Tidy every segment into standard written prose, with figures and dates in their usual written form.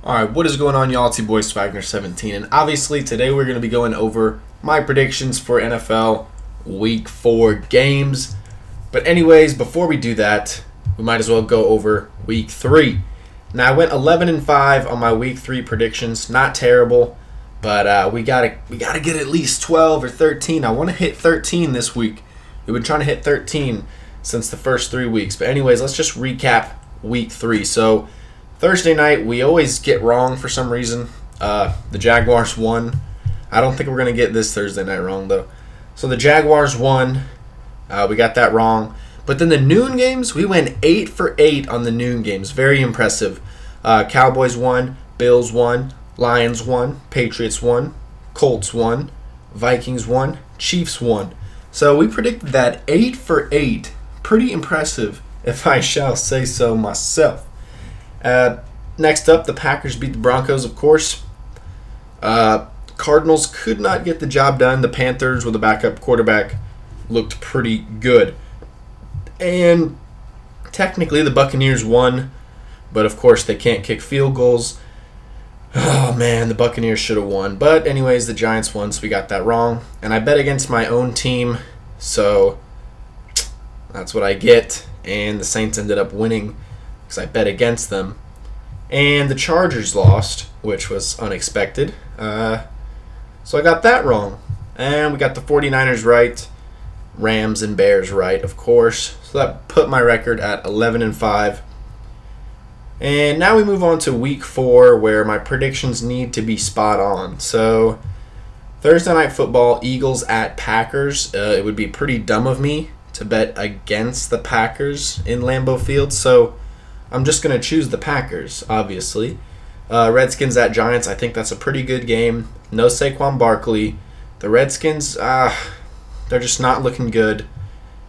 Alright, what is going on, y'all? It's your boy Swagner 17, and obviously today we're going to be going over my predictions for NFL Week 4 games. But anyways, before we do that, we might as well go over Week 3. Now, I went 11-5 on my Week 3 predictions. Not terrible, but we gotta get at least 12 or 13. I want to hit 13 this week. We've been trying to hit 13 since the first 3 weeks. But anyways, let's just recap Week 3. So, Thursday night, we always get wrong for some reason. The Jaguars won. I don't think we're going to get this Thursday night wrong, though. So the Jaguars won. We got that wrong. But then the noon games, we went 8 for 8 on the noon games. Very impressive. Cowboys won. Bills won. Lions won. Patriots won. Colts won. Vikings won. Chiefs won. So we predicted that 8 for 8. Pretty impressive, if I shall say so myself. Next up, the Packers beat the Broncos, of course. Cardinals could not get the job done. The Panthers, with a backup quarterback, looked pretty good. And technically, the Buccaneers won, but of course, they can't kick field goals. Oh, man, the Buccaneers should have won. But anyways, the Giants won, so we got that wrong. And I bet against my own team, so that's what I get. And the Saints ended up winning because I bet against them. And the Chargers lost, which was unexpected. So I got that wrong. And we got the 49ers right. Rams and Bears right, of course. So that put my record at 11-5. And now we move on to Week 4, where my predictions need to be spot on. So Thursday Night Football, Eagles at Packers. It would be pretty dumb of me to bet against the Packers in Lambeau Field. So I'm just going to choose the Packers, obviously. Redskins at Giants, I think that's a pretty good game. No Saquon Barkley. The Redskins, they're just not looking good.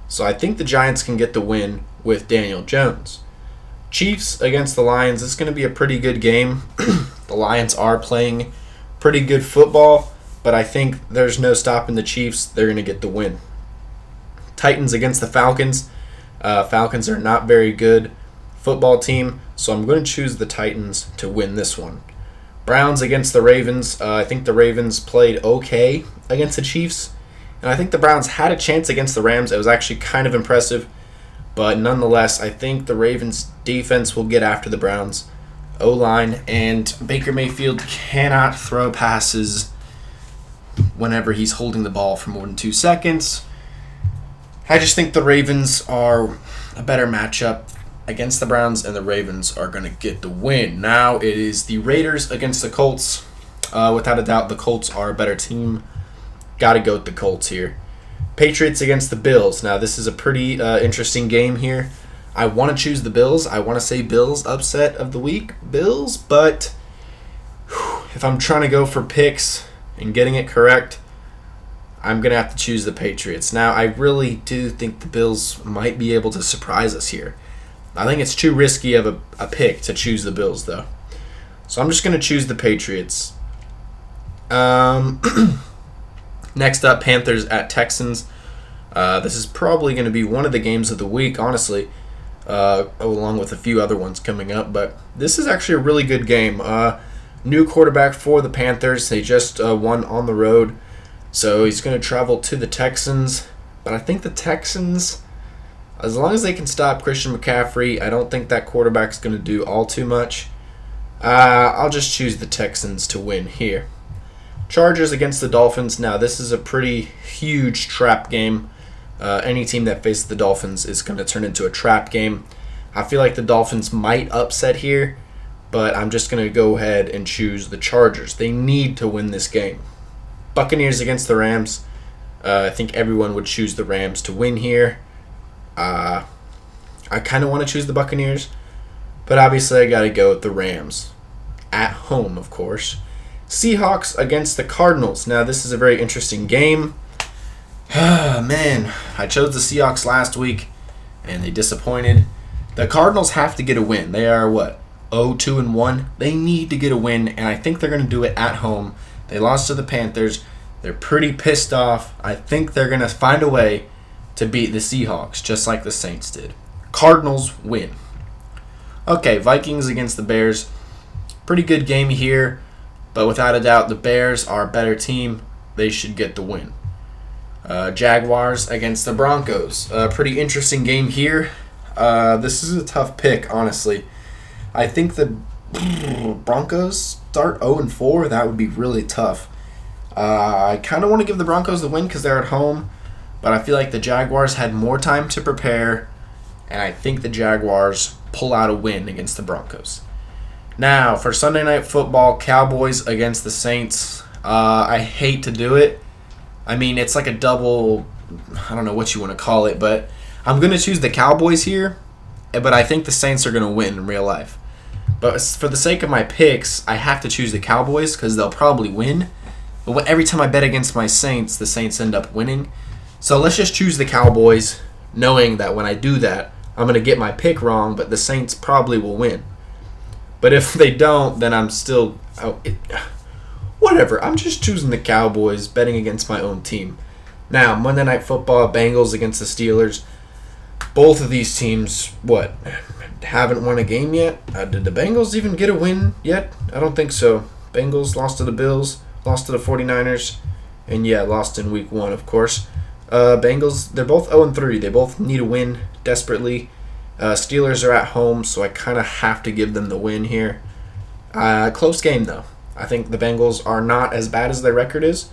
So I think the Giants can get the win with Daniel Jones. Chiefs against the Lions, this is going to be a pretty good game. The Lions are playing pretty good football, but I think there's no stopping the Chiefs. They're going to get the win. Titans against the Falcons. Falcons are not very good football team, so I'm going to choose the Titans to win this one. Browns against the Ravens. I think the Ravens played okay against the Chiefs, and I think the Browns had a chance against the Rams. It was actually kind of impressive, but nonetheless, I think the Ravens' defense will get after the Browns' O-line, and Baker Mayfield cannot throw passes whenever he's holding the ball for more than 2 seconds. I just think the Ravens are a better matchup against the Browns, and the Ravens are going to get the win. Now it is the Raiders against the Colts. Without a doubt, the Colts are a better team. Got to go with the Colts here. Patriots against the Bills. Now this is a pretty interesting game here. I want to choose the Bills. I want to say Bills upset of the week. Bills, but if I'm trying to go for picks and getting it correct, I'm going to have to choose the Patriots. Now, I really do think the Bills might be able to surprise us here. I think it's too risky of a pick to choose the Bills, though. So I'm just going to choose the Patriots. Next up, Panthers at Texans. This is probably going to be one of the games of the week, honestly, along with a few other ones coming up. But this is actually a really good game. New quarterback for the Panthers. They just won on the road. So he's going to travel to the Texans. But I think the Texans, as long as they can stop Christian McCaffrey, I don't think that quarterback's going to do all too much. I'll just choose the Texans to win here. Chargers against the Dolphins. Now, this is a pretty huge trap game. Any team that faces the Dolphins is going to turn into a trap game. I feel like the Dolphins might upset here, but I'm just going to go ahead and choose the Chargers. They need to win this game. Buccaneers against the Rams. I think everyone would choose the Rams to win here. I kind of want to choose the Buccaneers, but obviously I got to go with the Rams. At home, of course. Seahawks against the Cardinals. Now, this is a very interesting game. Man, I chose the Seahawks last week, and they disappointed. The Cardinals have to get a win. They are, 0-2-1? They need to get a win, and I think they're going to do it at home. They lost to the Panthers. They're pretty pissed off. I think they're going to find a way to beat the Seahawks, just like the Saints did. Cardinals win. Okay, Vikings against the Bears. Pretty good game here, but without a doubt, the Bears are a better team. They should get the win. Jaguars against the Broncos. Pretty interesting game here. This is a tough pick, honestly. I think the Broncos start 0-4. That would be really tough. I kind of want to give the Broncos the win because they're at home, but I feel like the Jaguars had more time to prepare, and I think the Jaguars pull out a win against the Broncos. Now, for Sunday Night Football, Cowboys against the Saints. I hate to do it. I mean, it's like a double, I don't know what you want to call it, but I'm going to choose the Cowboys here, but I think the Saints are going to win in real life. But for the sake of my picks, I have to choose the Cowboys because they'll probably win. But every time I bet against my Saints, the Saints end up winning. So let's just choose the Cowboys, knowing that when I do that, I'm going to get my pick wrong, but the Saints probably will win. But if they don't, then I'm still... whatever. I'm just choosing the Cowboys, betting against my own team. Now, Monday Night Football, Bengals against the Steelers. Both of these teams, haven't won a game yet? Did the Bengals even get a win yet? I don't think so. Bengals lost to the Bills, lost to the 49ers, and lost in week 1, of course. Bengals, they're both 0-3. They both need a win desperately. Steelers are at home, so I kind of have to give them the win here. Close game, though. I think the Bengals are not as bad as their record is.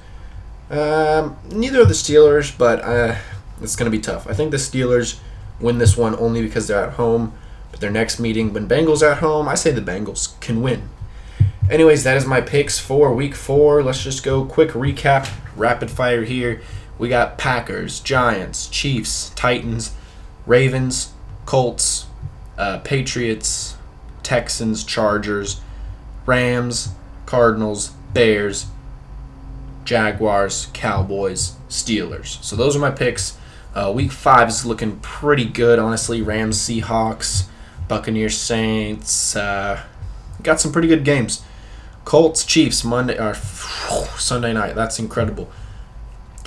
Neither are the Steelers, but it's going to be tough. I think the Steelers win this one only because they're at home. But their next meeting, when Bengals are at home, I say the Bengals can win. Anyways, that is my picks for Week 4. Let's just go quick recap, rapid fire here. We got Packers, Giants, Chiefs, Titans, Ravens, Colts, Patriots, Texans, Chargers, Rams, Cardinals, Bears, Jaguars, Cowboys, Steelers. So those are my picks. Week 5 is looking pretty good, honestly. Rams, Seahawks, Buccaneers, Saints. Got some pretty good games. Colts, Chiefs, Sunday night. That's incredible.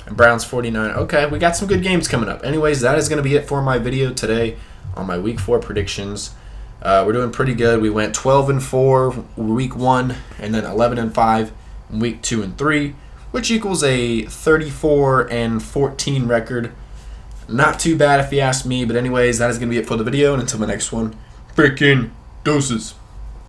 And Browns, 49. Okay, we got some good games coming up. Anyways, that is going to be it for my video today on my Week 4 predictions. We're doing pretty good. We went 12-4 Week 1, and then 11-5 in Week 2 and 3, which equals a 34-14 record. Not too bad if you ask me, but anyways, that is going to be it for the video, and until my next one, freaking doses.